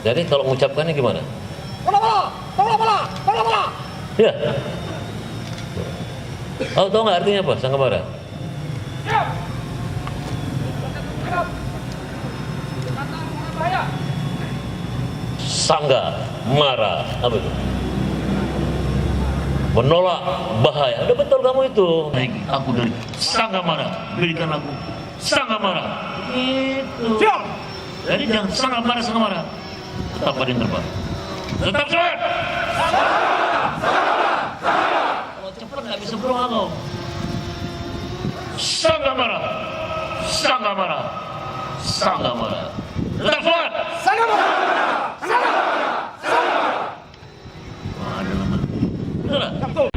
Jadi kalau mengucapkannya gimana? Ya. Oh, tahu nggak artinya apa? Sangka marah. Sangga marah. Apa itu? Menolak bahaya. Udah betul kamu itu. Aku dari sangga marah. Berikan aku sangga marah. Itu. Siap. Jadi jangan sangga marah. Tetap badan terbang. Tetap semangat. Kalau cepat nggak bisa berdoa kau. Sangga marah. Tetap semangat. Sangga marah. Wah, ada lama. Betul.